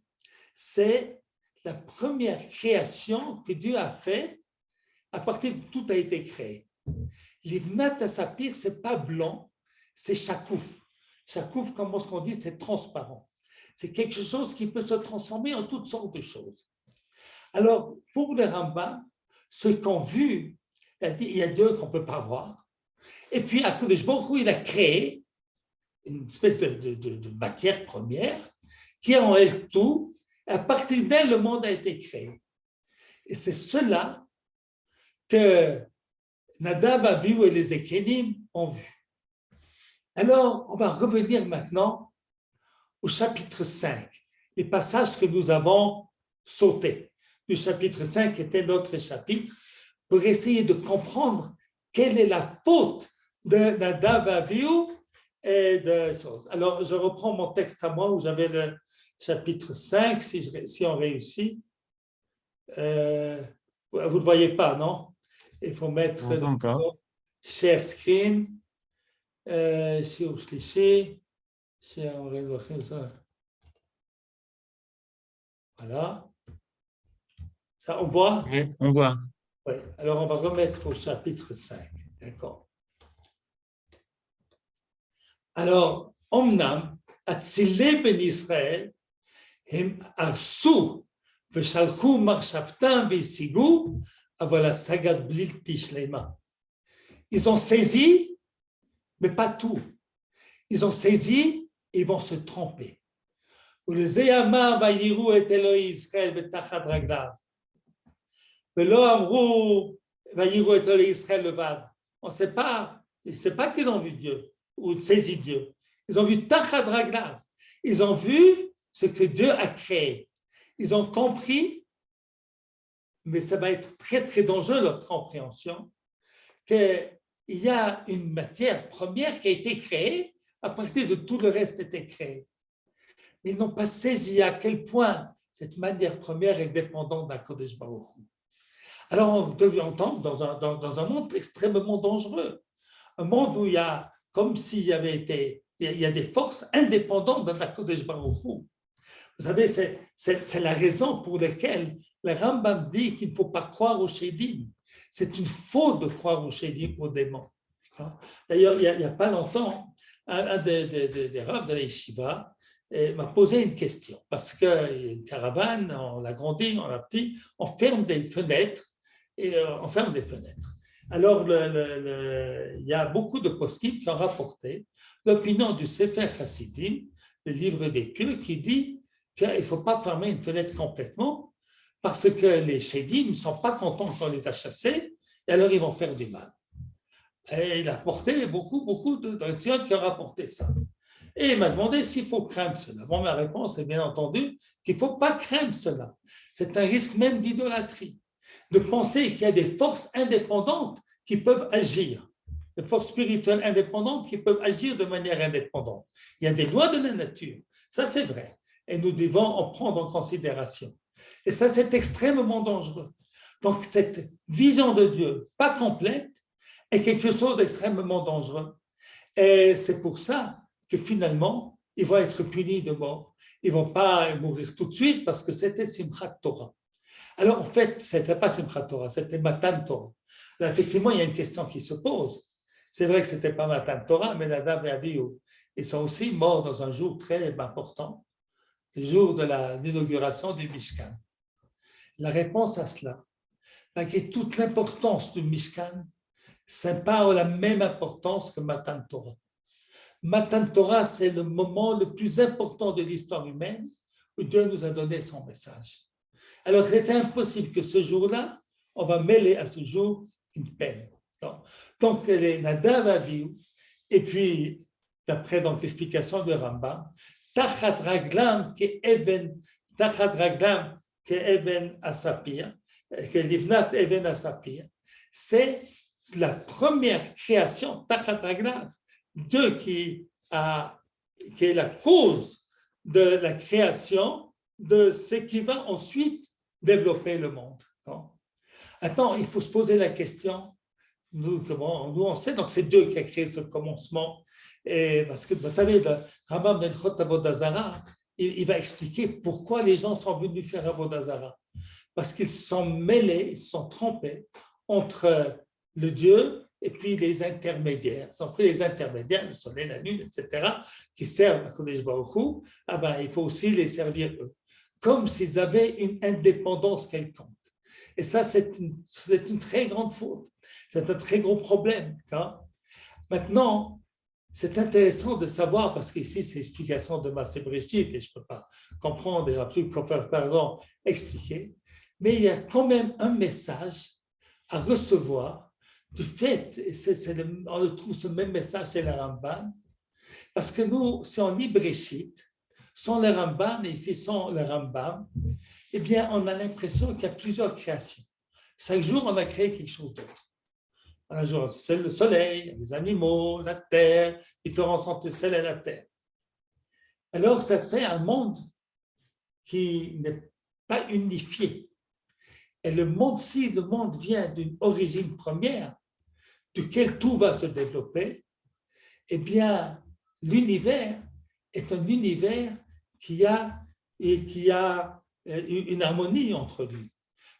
c'est la première création que Dieu a fait à partir de tout a été créé. Livnat Sapir, ce n'est pas blanc, c'est chakouf. Chakouf, comment est-ce qu'on dit, c'est transparent. C'est quelque chose qui peut se transformer en toutes sortes de choses. Alors, pour le Rambam, ceux qui ont vu, il y a deux qu'on ne peut pas voir. Et puis, HaKadosh Baruch Hu, il a créé une espèce de matière première qui est en elle tout. À partir d'elle, le monde a été créé. Et c'est cela que Nadav, Avihu et les Ékénim ont vu. Alors, on va revenir maintenant au chapitre 5, les passages que nous avons sautés. Le chapitre 5 était notre chapitre pour essayer de comprendre quelle est la faute de Nadav, Avihu et de choses. Alors, je reprends mon texte à moi où j'avais le chapitre 5, si on réussit. Vous ne le voyez pas, non? Il faut mettre share screen, שיעור שלישי, voilà. Ça, on voit?
Oui, on voit.
Oui. Alors, on va remettre au chapitre 5. D'accord. Alors, Omnam, Atzilei ben Israël, הם הרסו ושלחו מחשבתם והשיגו, אבל השגת בלתי שלמה. Ils ont saisi, mais pas tout. Ils ont saisi et ils vont se tromper. ולזה אמר ויראו את אלוהי ישראל בתחת רגליו. ולא אמרו ויראו את אלוהי ישראל לבד. On ne sait pas, c'est pas qu'ils ont vu Dieu ou saisi Dieu. Ils ont vu tachat raglav. Ils ont vu ce que Dieu a créé. Ils ont compris, mais ça va être très, très dangereux, leur compréhension, qu'il y a une matière première qui a été créée, à partir de tout le reste était créé. Mais ils n'ont pas saisi à quel point cette matière première est dépendante d'HaKadosh Baruch Hu. Alors, on devait entendre dans un monde extrêmement dangereux, un monde où il y a, comme s'il y avait été, il y a des forces indépendantes d'HaKadosh Baruch Hu. Vous savez, c'est la raison pour laquelle le Rambam dit qu'il ne faut pas croire aux Shedim. C'est une faute de croire aux Shedim, aux démons. D'ailleurs, il n'y a pas longtemps, un des rabbins de l'Yeshiva m'a posé une question, parce qu'il y a une caravane, on l'agrandit, on l'apetit, on ferme des fenêtres, on ferme des fenêtres. Alors, il y a beaucoup de poskim qui ont rapporté l'opinion du Sefer Hasidim, le livre des pieux, qui dit qu'il ne faut pas fermer une fenêtre complètement parce que les Shedim ne sont pas contents qu'on les a chassés et alors ils vont faire du mal. Et il a porté beaucoup de directions qui ont rapporté ça. Et il m'a demandé s'il faut craindre cela. Bon, ma réponse est bien entendu qu'il ne faut pas craindre cela. C'est un risque même d'idolâtrie, de penser qu'il y a des forces indépendantes qui peuvent agir, des forces spirituelles indépendantes qui peuvent agir de manière indépendante. Il y a des lois de la nature, ça c'est vrai. Et nous devons en prendre en considération. Et ça, c'est extrêmement dangereux. Donc, cette vision de Dieu, pas complète, est quelque chose d'extrêmement dangereux. Et c'est pour ça que finalement, ils vont être punis de mort. Ils ne vont pas mourir tout de suite parce que c'était Simchat Torah. Alors, en fait, ce n'était pas Simchat Torah, c'était Matan Torah. Là, effectivement, il y a une question qui se pose. C'est vrai que ce n'était pas Matan Torah, mais Nadav et Avihu, ils sont aussi morts dans un jour très important, le jour de l'inauguration du Mishkan. La réponse à cela, malgré toute l'importance du Mishkan, ça n'a pas la même importance que Matan Torah. Matan Torah, c'est le moment le plus important de l'histoire humaine où Dieu nous a donné son message. Alors, c'était impossible que ce jour-là, on va mêler à ce jour une peine. Donc, les Nadav Avihu, et puis, d'après l'explication de Rambam, Tachat Raglam ke Even Asapir, que Livnat Even Asapir, c'est la première création, Tachat Raglam, Dieu qui est la cause de la création de ce qui va ensuite développer le monde. Attends, il faut se poser la question nous, on sait, donc c'est Dieu qui a créé ce commencement. Et parce que vous savez, le Rambam Nelchot Avodah Zarah, il va expliquer pourquoi les gens sont venus faire Avodah Zarah. Parce qu'ils sont mêlés, ils sont trompés entre le Dieu et puis les intermédiaires. Donc, les intermédiaires, le soleil, la lune, etc., qui servent à Kodesh Baruch Hu, il faut aussi les servir eux, comme s'ils avaient une indépendance quelconque. Et ça, c'est une très grande faute. C'est un très gros problème. Hein? Maintenant, c'est intéressant de savoir, parce qu'ici, c'est l'explication de Maaseh Bereshit, et je ne peux pas comprendre, et plus qu'on faire, pardon, expliquer, mais il y a quand même un message à recevoir du fait, on trouve ce même message chez le Ramban, parce que nous, si on lit Bereshit, sans le Ramban, et ici sans le Rambam, eh bien, on a l'impression qu'il y a plusieurs créations. 5 jours, on a créé quelque chose d'autre. Un jour, c'est le soleil, les animaux, la terre, différence entre le ciel et la terre. Alors, ça fait un monde qui n'est pas unifié. Et le monde-ci, le monde vient d'une origine première, duquel tout va se développer, eh bien, l'univers est un univers qui a une harmonie entre lui.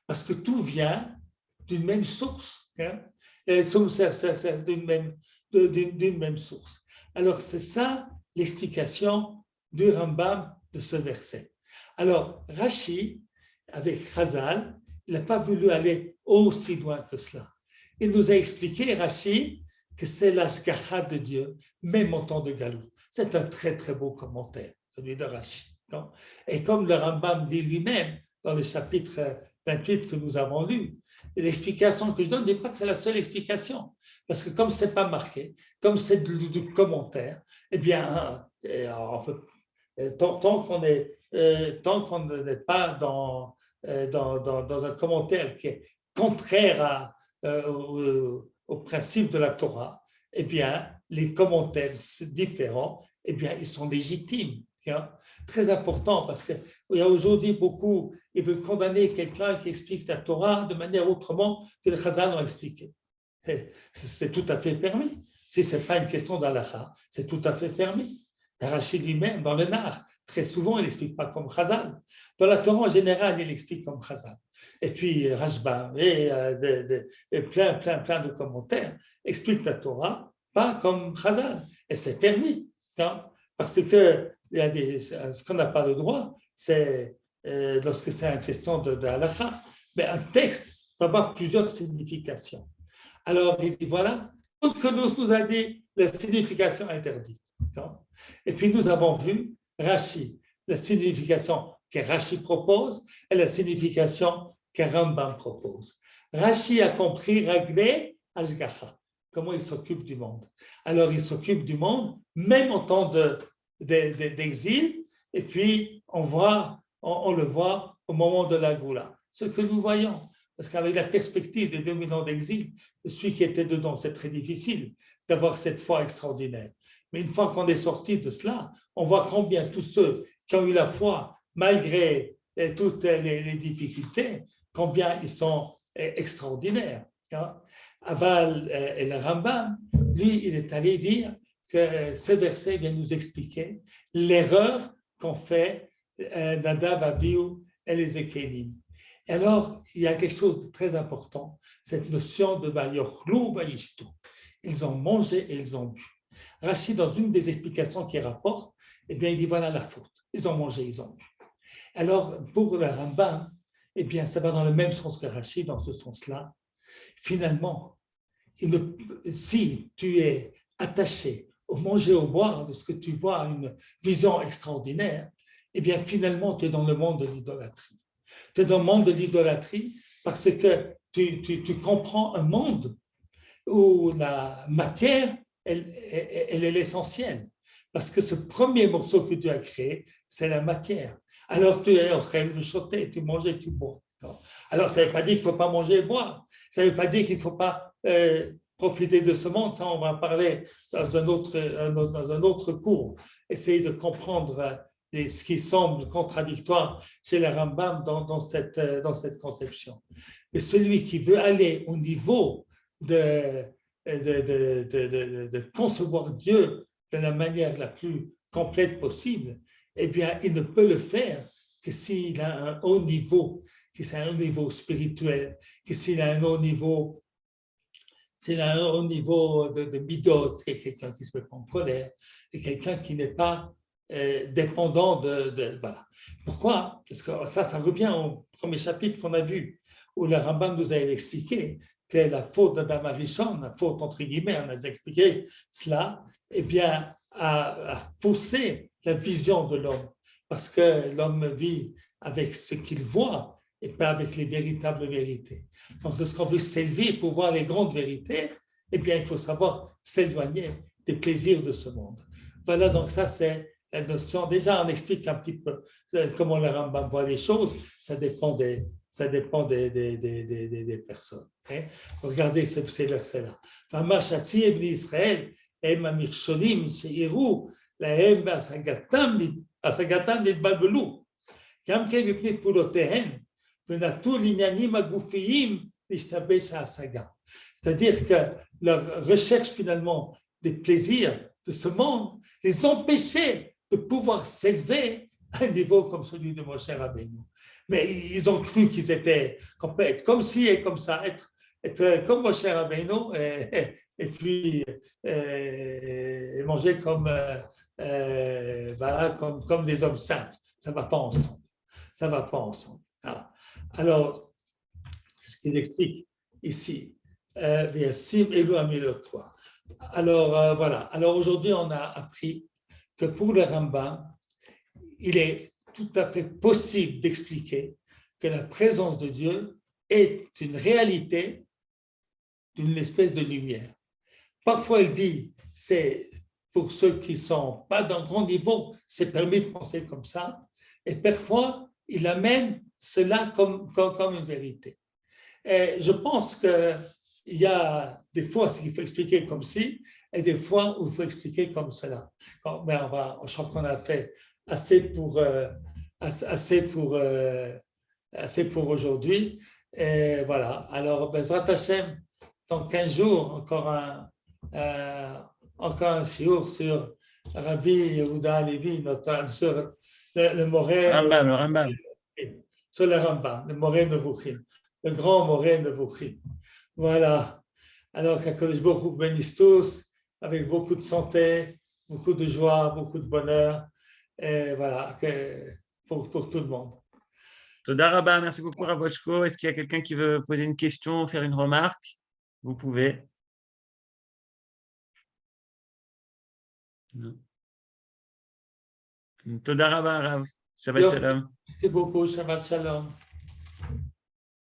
Parce que tout vient d'une même source, hein, d'une même source. Alors, c'est ça l'explication du Rambam de ce verset. Alors, Rashi, avec Chazal, il n'a pas voulu aller aussi loin que cela. Il nous a expliqué, Rashi, que c'est l'ashgacha de Dieu, même en temps de Galou. C'est un très, très beau commentaire, celui de Rashi. Non? Et comme le Rambam dit lui-même, dans le chapitre 28 que nous avons lu, l'explication que je donne n'est pas que c'est la seule explication, parce que comme ce n'est pas marqué, comme c'est du commentaire, eh bien, tant qu'on n'est pas dans un commentaire qui est contraire au principe de la Torah, eh bien, les commentaires différents, eh bien, ils sont légitimes. Hein? Très important, parce qu'il y a aujourd'hui beaucoup, ils veulent condamner quelqu'un qui explique la Torah de manière autrement que les Chazal ont expliqué. C'est tout à fait permis. Si ce n'est pas une question d'Halakha, c'est tout à fait permis. Rachid lui-même, dans le Nar, très souvent, il n'explique pas comme Chazal. Dans la Torah, en général, il explique comme Chazal. Et puis, Rashba et plein de commentaires expliquent la Torah pas comme Chazal. Et c'est permis. Hein? Parce que il y a ce qu'on n'a pas le droit, c'est lorsque c'est une question de halakha, mais un texte peut avoir plusieurs significations. Alors, il dit voilà, tout que nous a dit la signification interdite. Et puis, nous avons vu Rashi, la signification que Rashi propose et la signification que Rambam propose. Rashi a compris Raglé Ashgacha, comment il s'occupe du monde. Alors, il s'occupe du monde, même en temps d'exil, et puis on le voit au moment de la Goula. Ce que nous voyons, parce qu'avec la perspective des 2000 ans d'exil, celui qui était dedans, c'est très difficile d'avoir cette foi extraordinaire. Mais une fois qu'on est sorti de cela, on voit combien tous ceux qui ont eu la foi, malgré toutes les difficultés, combien ils sont extraordinaires. Aval et le Rambam, lui, il est allé dire que ce verset vient nous expliquer l'erreur qu'ont fait Nadav, Abihu et les Ékénim. Et alors, il y a quelque chose de très important, cette notion de Vayochlu Vayishtu. Ils ont mangé et ils ont bu. Rachid, dans une des explications qu'il rapporte, eh bien, il dit voilà la faute. Ils ont mangé, ils ont bu. Alors, pour le Rambam, eh bien, ça va dans le même sens que Rachid, dans ce sens-là. Finalement, si tu es attaché au manger, au boire, de ce que tu vois, une vision extraordinaire, eh bien, finalement, tu es dans le monde de l'idolâtrie. Tu es dans le monde de l'idolâtrie parce que tu comprends un monde où la matière, elle est l'essentiel. Parce que ce premier morceau que tu as créé, c'est la matière. Alors, tu es choté, tu manges et tu bois. Alors, ça ne veut pas dire qu'il ne faut pas manger et boire. Ça ne veut pas dire qu'il ne faut pas profiter de ce monde. Ça, on va en parler dans un autre cours. Essayer de comprendre ce qui semble contradictoire chez les Rambam dans cette conception. Mais celui qui veut aller au niveau de concevoir Dieu de la manière la plus complète possible, eh bien, il ne peut le faire que s'il a un haut niveau, que c'est un niveau spirituel, que s'il a un haut niveau, s'il a un haut niveau de midot, et quelqu'un qui se met en colère, et quelqu'un qui n'est pas dépendant voilà. Pourquoi? Parce que ça revient au premier chapitre qu'on a vu, où le Rambam nous avait expliqué que la faute d'Adam Arishon, la faute entre guillemets, on a expliqué cela, eh bien, a faussé la vision de l'homme, parce que l'homme vit avec ce qu'il voit et pas avec les véritables vérités. Donc, lorsqu'on veut s'élever pour voir les grandes vérités, eh bien, il faut savoir s'éloigner des plaisirs de ce monde. Voilà, donc ça, c'est la notion. Déjà, on explique un petit peu comment le Rambam voit les choses. Ça dépend des personnes. Hein. Regardez ces versets-là. Israël, הם המכשולים שיראו להם בהשגתם נתבלבלו, גם כן מפני פעולותיהם, ונטו לעניינים הגופיים להשתבש ההשגה. C'est-à-dire que leur recherche finalement des plaisirs de ce monde les empêchait de pouvoir s'élever à un niveau comme celui de Moshe Rabbeinu. Mais ils ont cru qu'ils étaient comme ci et comme ça, être comme Moshe Rabbeinu et puis manger voilà, comme des hommes simples. Ça ne va pas ensemble. Ça va pas ensemble. Alors, c'est ce qu'il explique ici. Alors, voilà. Alors, aujourd'hui, on a appris que pour le Rambam, il est tout à fait possible d'expliquer que la présence de Dieu est une réalité d'une espèce de lumière. Parfois, il dit, c'est pour ceux qui ne sont pas d'un grand niveau, c'est permis de penser comme ça. Et parfois, il amène cela comme une vérité. Et je pense qu'il y a des fois qu'il faut expliquer comme ci, et des fois où il faut expliquer comme cela. Mais je crois qu'on a fait assez pour aujourd'hui. Et voilà. Alors, Bezrat Hashem, dans 15 jours, encore un shiur sur Rabbi Yehuda Halevi, sur le Moré.
Le Rambam.
Sur le Rambam, le Moré Nevuchim, le grand Moré Nevuchim. Voilà. Alors, qu'Akadosh Baruch Hu bénisse tous avec beaucoup de santé, beaucoup de joie, beaucoup de bonheur. Et voilà, pour tout le monde.
Toda Rabba, merci beaucoup Rabochko. Est-ce qu'il y a quelqu'un qui veut poser une question, faire une remarque? Vous pouvez. Toda Rabba, Rav. Shabbat Shalom.
Merci beaucoup, Shabbat Shalom.